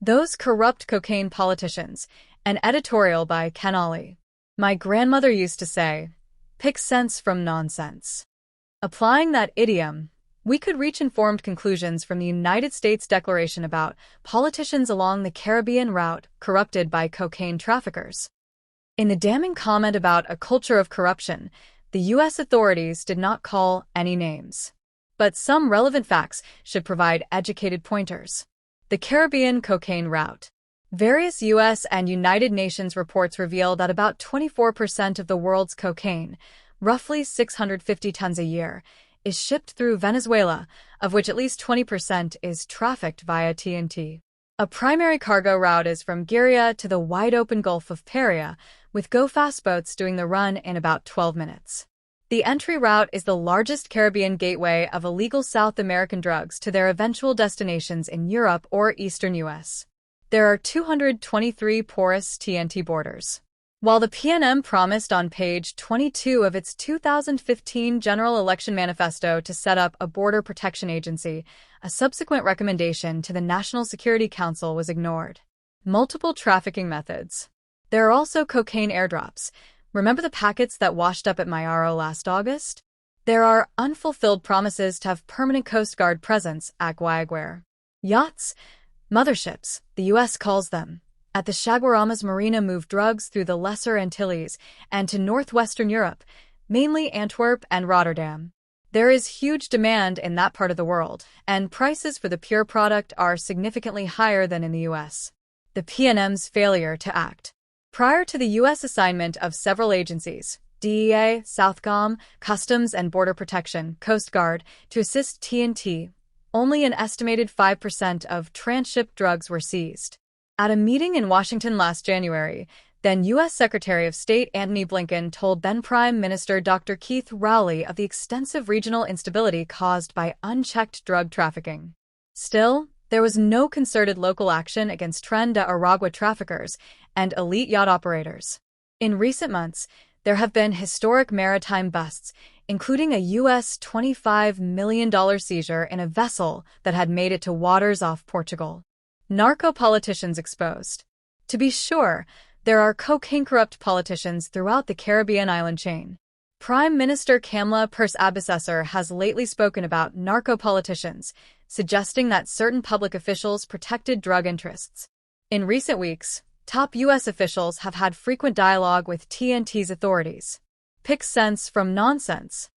Those Corrupt Cocaine Politicians, an editorial by Ken Ollie. My grandmother used to say, pick sense from nonsense. Applying that idiom, we could reach informed conclusions from the United States Declaration about politicians along the Caribbean route corrupted by cocaine traffickers. In the damning comment about a culture of corruption, the U.S. authorities did not call any names. But some relevant facts should provide educated pointers. The Caribbean cocaine route. Various U.S. and United Nations reports reveal that about 24% of the world's cocaine, roughly 650 tons a year, is shipped through Venezuela, of which at least 20% is trafficked via TNT. A primary cargo route is from Giria to the wide-open Gulf of Paria, with go-fast boats doing the run in about 12 minutes. The entry route is the largest Caribbean gateway of illegal South American drugs to their eventual destinations in Europe or eastern U.S. There are 223 porous TNT borders. While the PNM promised on page 22 of its 2015 general election manifesto to set up a border protection agency, a subsequent recommendation to the National Security Council was ignored. Multiple trafficking methods. There are also cocaine airdrops. Remember the packets that washed up at Mayaro last August? There are unfulfilled promises to have permanent Coast Guard presence at Guayaguare. Yachts, motherships, the U.S. calls them, at the Chaguaramas Marina move drugs through the Lesser Antilles and to northwestern Europe, mainly Antwerp and Rotterdam. There is huge demand in that part of the world, and prices for the pure product are significantly higher than in the U.S. The PNM's failure to act. Prior to the U.S. assignment of several agencies, DEA, Southcom, Customs and Border Protection, Coast Guard, to assist TNT, only an estimated 5% of transshipped drugs were seized. At a meeting in Washington last January, then U.S. Secretary of State Antony Blinken told then Prime Minister Dr. Keith Rowley of the extensive regional instability caused by unchecked drug trafficking. Still, there was no concerted local action against Tren de Aragua traffickers and elite yacht operators. In recent months, there have been historic maritime busts, including a U.S. $25 million seizure in a vessel that had made it to waters off Portugal. Narco-politicians exposed. To be sure, there are cocaine-corrupt politicians throughout the Caribbean island chain. Prime Minister Kamla Harris has lately spoken about narco-politicians, suggesting that certain public officials protected drug interests. In recent weeks, top U.S. officials have had frequent dialogue with TNT's authorities. Pick sense from nonsense.